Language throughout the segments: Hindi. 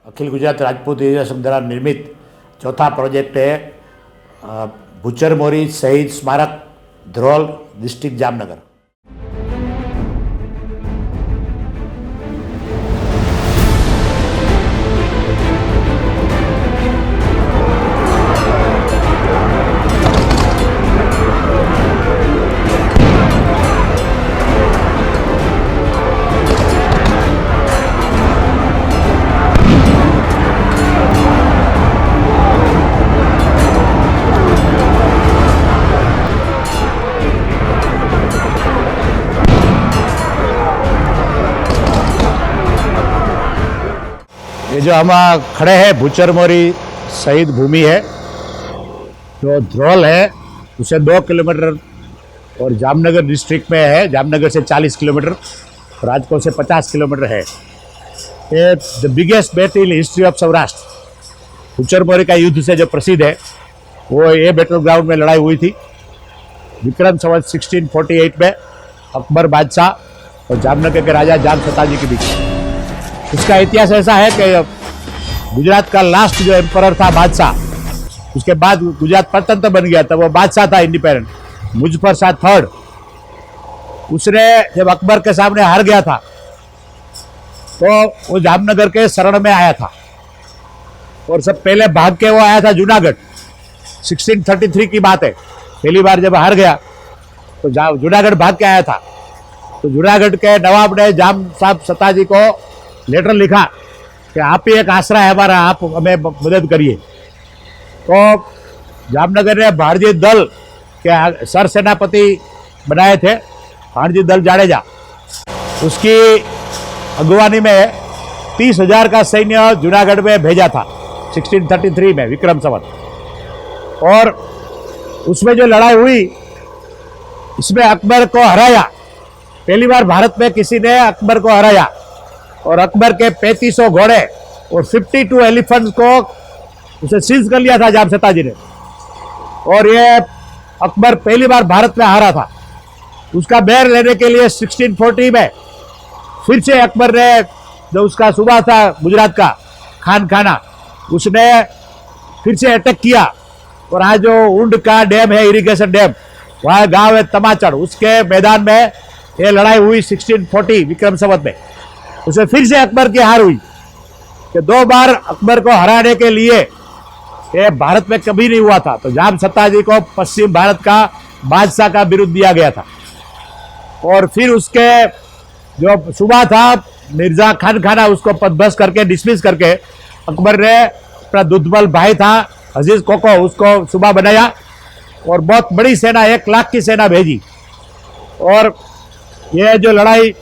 अखिल गुजरात राजपूत युवा संघ द्वारा निर्मित चौथा प्रोजेक्ट है भूचर मोरी शहीद स्मारक ध्रोल डिस्ट्रिक्ट जामनगर। ये जो हम खड़े हैं भूचर मोरी शहीद भूमि है, जो ध्रोल है उसे 2 किलोमीटर और जामनगर डिस्ट्रिक्ट में है। जामनगर से 40 किलोमीटर, राजकोट से 50 किलोमीटर है। ये the biggest battle in history of Saurashtra. Bhuchar Mori का युद्ध से जो प्रसिद्ध है वो ये बैटल ग्राउंड में लड़ाई हुई थी विक्रम संवत 1648 में अकबर बादशाह और जामनगर के राजा जाम सताजी के बीच। इसका इतिहास ऐसा है कि गुजरात का लास्ट जो एम्परर था बादशाह, उसके बाद गुजरात परतंत्र बन गया था, वो बादशाह था इंडिपेंडेंट मुजफ्फर शाह थर्ड। उसने जब अकबर के सामने हार गया था तो वो जामनगर के शरण में आया था और सब पहले भाग के वो आया था जूनागढ़। 1633 की बात है, पहली बार जब हार गया तो जूनागढ़ भाग के आया था। तो जूनागढ़ के नवाब ने जाम साहब सताजी को लेटर लिखा कि आप ही एक आसरा है हमारा, आप हमें मदद करिए। तो जामनगर ने भारतीय दल के सर सेनापति बनाए थे भारतीय दल जाडेजा। उसकी अगुवानी में 30,000 का सैन्य जूनागढ़ में भेजा था 1633 में विक्रम संवत। और उसमें जो लड़ाई हुई इसमें अकबर को हराया। पहली बार भारत में किसी ने अकबर को हराया और अकबर के 3500 घोड़े और 52 एलिफेंट्स को उसे सीज कर लिया था जाम सताजी ने। और ये अकबर पहली बार भारत में हारा था। उसका बैर लेने के लिए 1640 में फिर से अकबर ने, जो उसका सूबा था गुजरात का खान खाना, उसने फिर से अटैक किया। और आज जो ऊंड का डैम है, इरिगेशन डैम, वहाँ गांव है तमाचड़, उसके मैदान में ये लड़ाई हुई 1640 विक्रम संवत में। उसे फिर से अकबर की हार हुई कि 2 बार अकबर को हराने के लिए ये भारत में कभी नहीं हुआ था। तो जाम सताजी को पश्चिम भारत का बादशाह का बिरुद दिया गया था। और फिर उसके जो सूबा था मिर्जा खान खाना, उसको पदभ्रष्ट करके डिसमिस करके अकबर ने अपना दुधबल भाई था अजीज कोको, उसको सूबा बनाया और बहुत बड़ी सेना 1 लाख की सेना भेजी। और ये जो लड़ाई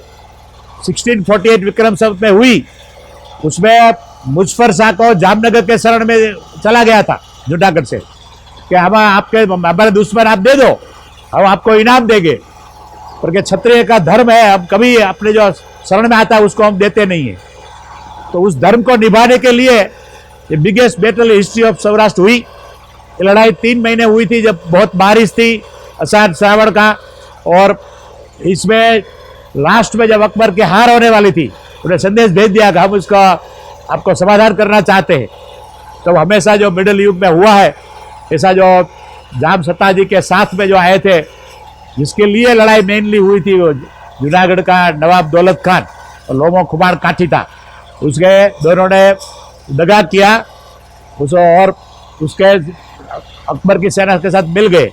1648 विक्रम संवत में हुई उसमें मुजफ्फर शाह को जामनगर के शरण में चला गया था जूनागढ़ से कि हम आपके हमारे दुश्मन आप दे दो, हम आपको इनाम देंगे। porque क्षत्रिय का धर्म है, हम कभी अपने जो शरण में आता है उसको हम देते नहीं है। तो उस धर्म को निभाने के लिए ये biggest battle history of Saurashtra हुई। ये लड़ाई 3 महीने हुई थी, जब बहुत बारिश थी आषाढ़ श्रावण का। और इसमें लास्ट में जब अकबर की हार होने वाली थी, उन्हें संदेश भेज दिया कि हम उसका आपको समाधान करना चाहते हैं। तो हमेशा जो मिडिल युग में हुआ है, ऐसा जो जाम सताजी के साथ में जो आए थे, जिसके लिए लड़ाई मेनली हुई थी, वो जूनागढ़ का नवाब दौलत खान और लोमो खुमार काठी था। उसके दोनों ने दगा किया उसको और उसके अकबर की सेना के साथ मिल गए।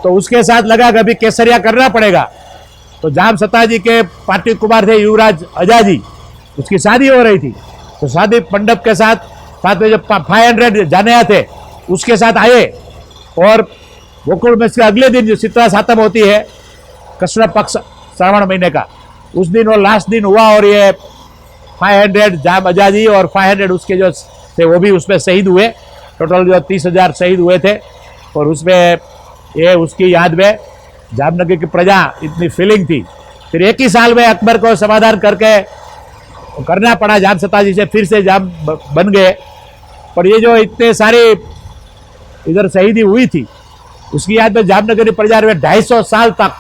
तो उसके साथ लगा कि अभी केसरिया करना पड़ेगा। तो जाम सताजी के पाटिल कुमार थे युवराज अजाजी, उसकी शादी हो रही थी। तो शादी मंडप के साथ में जो 500 जाने थे उसके साथ आए। और गोकुल में इसके अगले दिन जो शीतला सातम होती है कृष्ण पक्ष श्रावण महीने का, उस दिन वो लास्ट दिन हुआ। और ये 500 जाम अजाजी और 500 उसके जो थे वो भी उसमें शहीद हुए। टोटल जो 30,000 शहीद हुए थे। और उसमें ये उसकी याद में जामनगर की प्रजा इतनी फीलिंग थी। फिर एक ही साल में अकबर को समाधान करके करना पड़ा जाम सताजी से, फिर से जाम बन गए। पर ये जो इतने सारे इधर शहीदी हुई थी उसकी याद में जामनगर की प्रजा ने 250 साल तक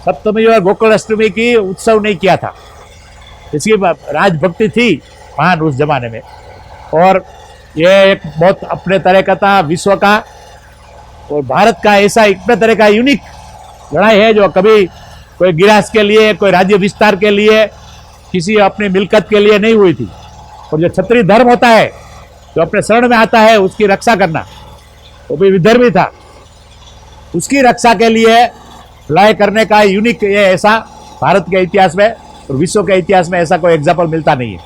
सप्तमी और गोकुल अष्टमी की उत्सव नहीं किया था। इसकी राजभक्ति थी महान उस जमाने में। और ये एक बहुत अपने तरह का था, विश्व का और भारत का ऐसा इतने तरह का यूनिक लड़ाई है जो कभी कोई गिरास के लिए, कोई राज्य विस्तार के लिए, किसी अपनी मिलकत के लिए नहीं हुई थी। और जो क्षत्रिय धर्म होता है, जो अपने शरण में आता है, उसकी रक्षा करना, वो भी विधर्मी था, उसकी रक्षा के लिए लड़ाई करने का यूनिक ये ऐसा भारत के इतिहास में और विश्व के इतिहास में ऐसा कोई एग्जाम्पल मिलता नहीं है।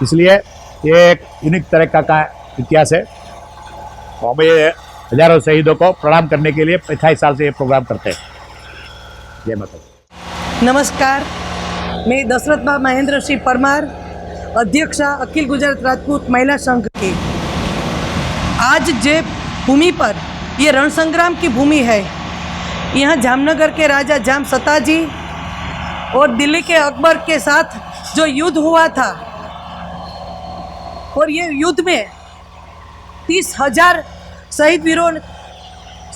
इसलिए ये एक यूनिक तरह का इतिहास है। तो हम ये हजारों शहीदों को प्रणाम करने के लिए 28 साल से ये प्रोग्राम करते हैं। जय माता। नमस्कार, मैं दशरथबा महेंद्र सिंह परमार, अध्यक्षा अखिल गुजरात राजपूत महिला संघ की। आज जे भूमि पर ये रण संग्राम की भूमि है, यहाँ जामनगर के राजा जाम सताजी और दिल्ली के अकबर के साथ जो युद्ध हुआ था, और ये युद्ध में 30,000 शहीद वीरों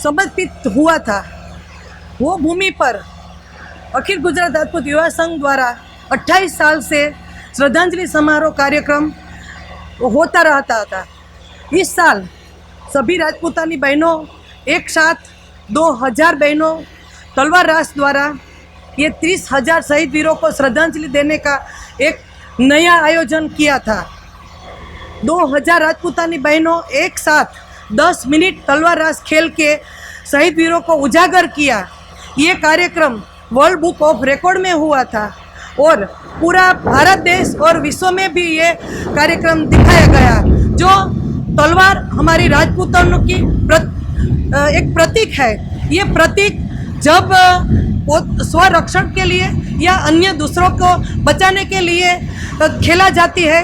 समर्पित हुआ था। वो भूमि पर अखिल गुजरात राजपूत युवा संघ द्वारा 28 साल से श्रद्धांजलि समारोह कार्यक्रम होता रहता था। इस साल सभी राजपूतानी बहनों एक साथ 2,000 बहनों तलवार रास द्वारा ये 30,000 शहीद वीरों को श्रद्धांजलि देने का एक नया आयोजन किया था। 2,000 राजपूतानी बहनों एक साथ 10 मिनट तलवार रास खेल के शहीद वीरों को उजागर किया। ये कार्यक्रम वर्ल्ड बुक ऑफ रिकॉर्ड में हुआ था और पूरा भारत देश और विश्व में भी ये कार्यक्रम दिखाया गया। जो तलवार हमारी राजपूतानों की एक प्रतीक है। ये प्रतीक जब स्वरक्षण के लिए या अन्य दूसरों को बचाने के लिए खेला जाती है,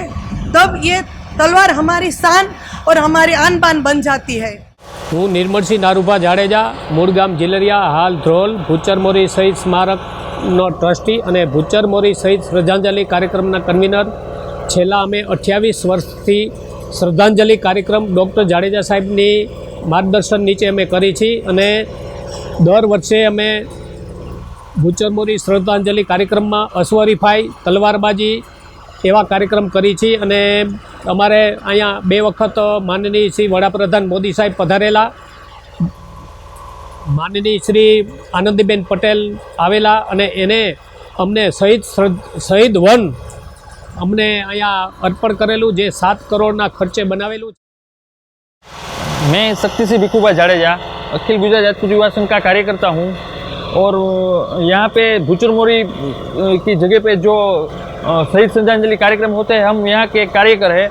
तब ये तलवार हमारी शान और हमारी आन बान बन जाती है। हूँ निर्मलसिंह नारूभा जाडेजा, मूળ ગામ જીલરિયા, હાલ ધ્રોલ, ભૂચર મોરી શહીદ સ્મારકનો ટ્રસ્ટી અને ભૂચર મોરી શહીદ શ્રદ્ધાંજલિ કાર્યક્રમના કન્વીનર। છેલ્લા અમે 28 વર્ષથી શ્રદ્ધાંજલિ કાર્યક્રમ ડૉક્ટર જાડેજા સાહેબની માર્ગદર્શન નીચે અમે કરી છે અને દર વર્ષે અમે ભૂચર મોરી શ્રદ્ધાંજલિ કાર્યક્રમમાં અશ્વરીફાઈ, તલવારબાજી એવા કાર્યક્રમ કરી છે। અને અમારે અહીંયા 2 વખત માનનીય શ્રી વડાપ્રધાન મોદી સાહેબ પધારેલા, માનનીય શ્રી આનંદીબેન પટેલ આવેલા અને એને અમને શહીદ વન અમને અહીંયા અર્પણ કરેલું, જે 7 કરોડના ખર્ચે બનાવેલું। मैं शक्ति सिंह भिखूभाई जाडेजा, अखिल गुजरात राजपूत युवा संघ का कार्यकर्ता हूँ और यहाँ पे भूचर मोरी की जगह पे जो शहीद श्रद्धांजलि कार्यक्रम होते हैं, हम यहाँ के कार्यकर हैं।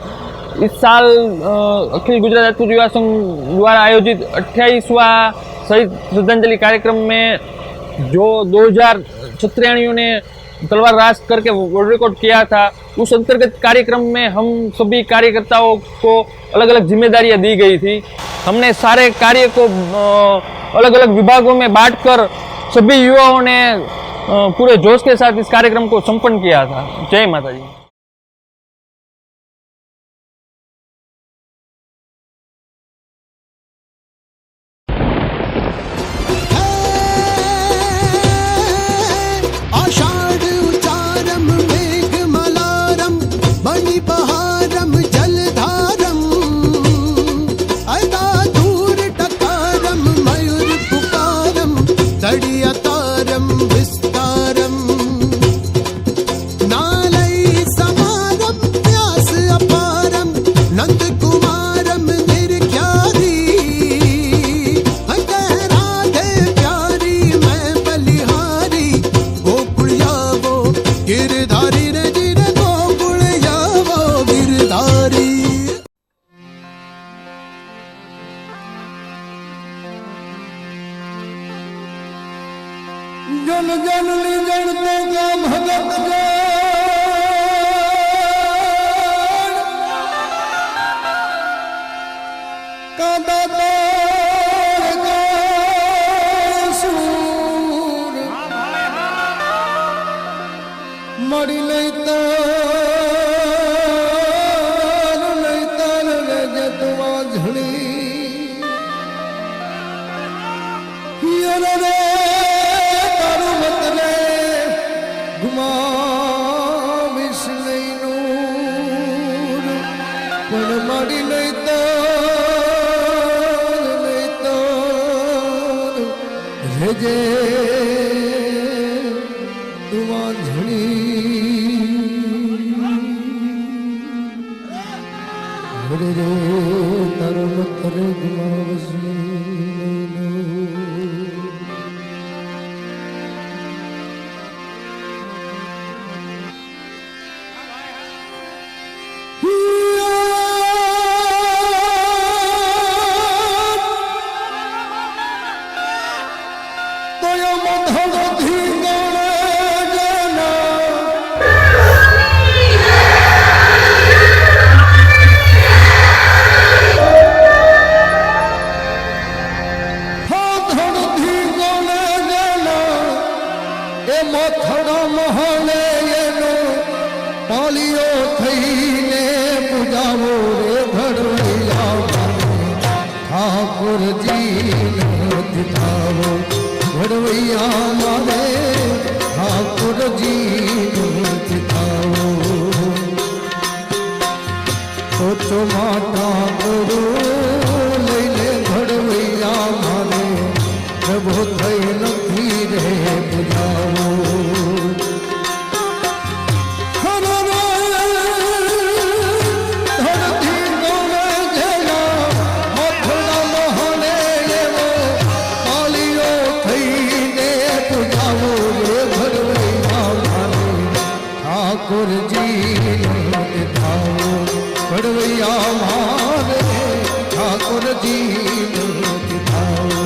इस साल अखिल गुजरात राजपूत युवा संघ द्वारा आयोजित 28वां शहीद श्रद्धांजलि कार्यक्रम में जो 2,000 क्षत्रियाणियों ने तलवार रास करके वर्ल्ड रिकॉर्ड किया था, उस अंतर्गत कार्यक्रम में हम सभी कार्यकर्ताओं को अलग अलग जिम्मेदारियां दी गई थी। हमने सारे कार्य को अलग अलग विभागों में बांटकर सभी युवाओं ने पूरे जोश के साथ इस कार्यक्रम को संपन्न किया था। जय माता जी। जन जन ली जन तो का भगत जन का दातार का सूर मरी लैता ले जतवा झड़ी रे घुमा विष्णु જે તુવા ઝણી રે રે તરમ તરે ગુમાવસી મોથડા મહાલે એનો પાલિયો થઈને પૂજાવો રે ઘડવૈયા ઠાકોરજી દીધાવો ઘડવૈયા મારે ઠાકોરજી દીધાવો તો માતા ગુરુ લઈને ઘડવૈયા મારે પ્રભુ થઈ નથી રે પૂજાવો ઠાકોરજી દીધાવો ઘડવૈયા મારે ઠાકોરજી દીધાવો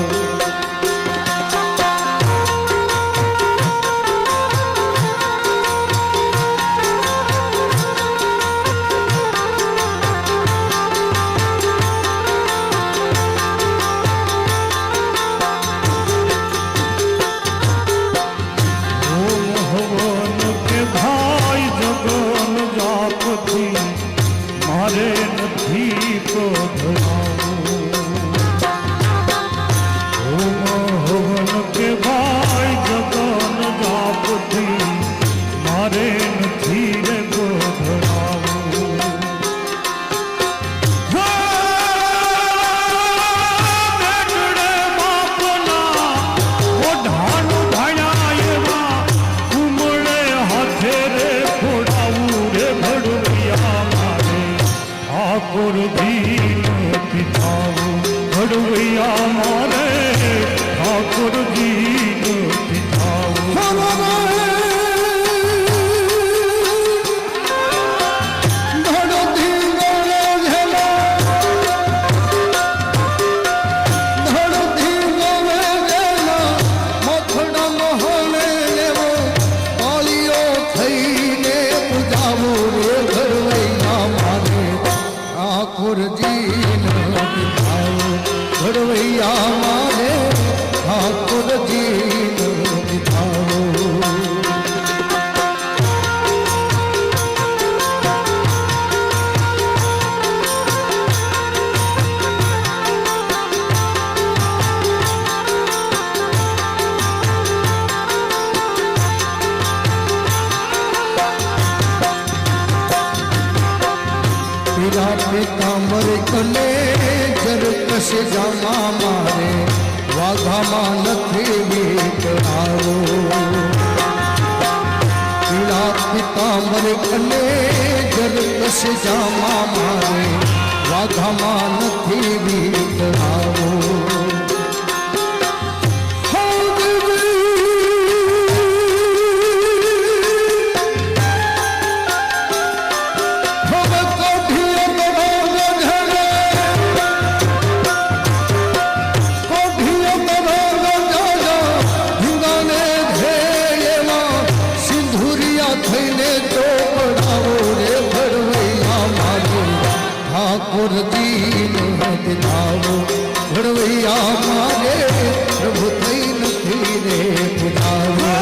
મારે નથી હવન કે ભાઈ જગન જાપથી મારે નથી રે ગોધરાવું ઓઢાનું ભાણ્યા એવા કુમળે હાથે રે ખોડાવું રે ભડવૈયા ઠાકોરજી દીધાવો ઘડવૈયા મારે ઠાકોરજી દીધાવો ઘડવૈયા મારે ઠાકોરજી દીધાવો પીરા પીતાંબર કને જરકશ જામા મારે વાઘામાં નથી વીતરાવો પીળા પીતાંબર કને જરકશ જામા મારે વાઘામાં નથી વીતરાવો ઠાકોરજી દીધાવો ઘડવૈયા મારે પ્રભુ થઈ નથી રે પૂજાવો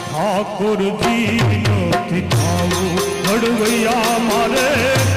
ઠાકોરજી દીધાવો ઘડવૈયા મારે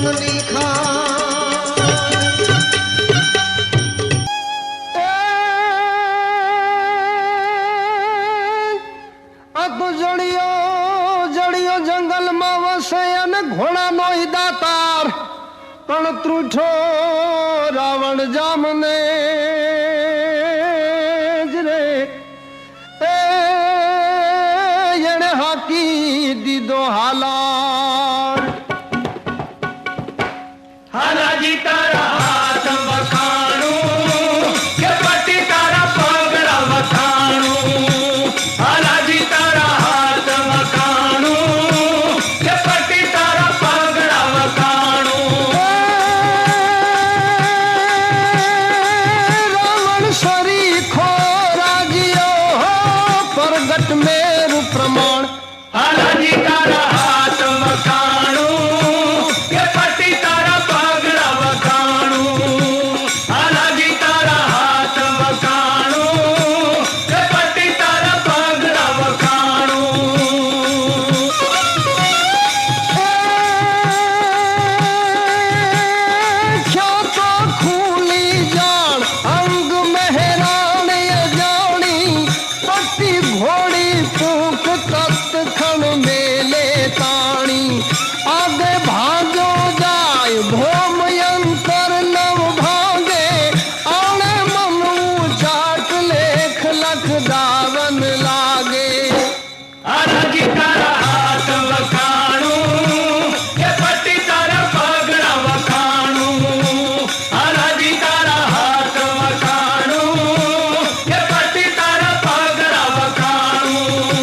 મનની આ તો જડિયો જંગલમાં વસે અને ઘોડાનો દાતાર પણ ત્રુઠો રાવણ જામને જ રે એને હાકી દીધો હાલાર હાલાજી તારા હાથ વખાણું કે પટી તારા પગલા વખાણું હાલાજી તારા હાથ વખાણું કે પટી તારા પગલા વખાણું રાવણ સરીખો રાજીયો પ્રગટ મેરુ પ્રમાણ હાલાજી તારા હાથ વખાણું કે પટી તારા પગલા વખાણું હાલાજી તારા હાથ વખાણું કે પટી તારા પગલા વખાણું ખ્યો તો ખુલી જાણ અંગ મહેરાણ જાણી પટ્ટી ઘોડી પૂક તત્ખણ મેલે તાણી આગે ભાગ્યો જાય ભોમ યંતર નવ ભાગે આણે મનવું ચાટ લેખ લખ દાવન લાગે હાલાજી તારા હાથ વખાણું કે પટી તારા પગલા વખાણું હાલાજી તારા હાથ વખાણું કે પટી તારા પગલા વખાણું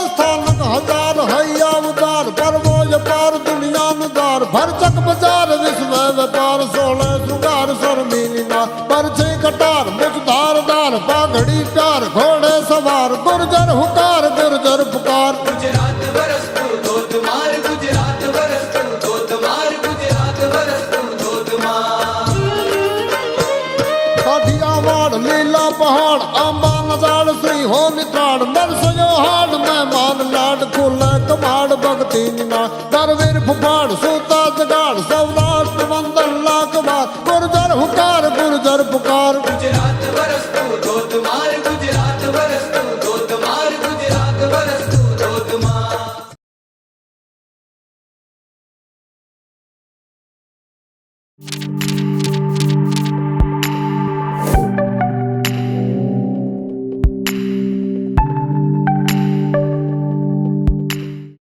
સ્થાનક હજાર હૈયા ઉદાર પરમો પાર દુનિયાનું દાર ભરચક બજાર વિશ્વ વેપાર સોળે શૃંગાર શર્મિનીના પરછે કટાર મુખ ધારદાર પાઘડી પ્યાર ઘોડે સવાર ગુર્જર હુકાર ગુર્જર પુકાર गुजरात बरसतू धोधमार गुजरात बरसतू धोधमार गुजरात बरसतू धोधमार કાઠિયાવાડ લીલા પહાડ આંબા નજાડ શ્રી હો નિત્રાડ નરસયો હાડ મહેમાન લાડ ખુલે કમાડ ભક્તિ ના દરવીર ફુફાડ સૂતા જગાડ સૌરાષ્ટ્ર વંદન લાખ બાર ગુર્જર હુકાર ગુર્જર પુકાર गुजरात बरसतू धोधमार गुजरात बरसतू धोधमार गुजरात बरसतू धोधमार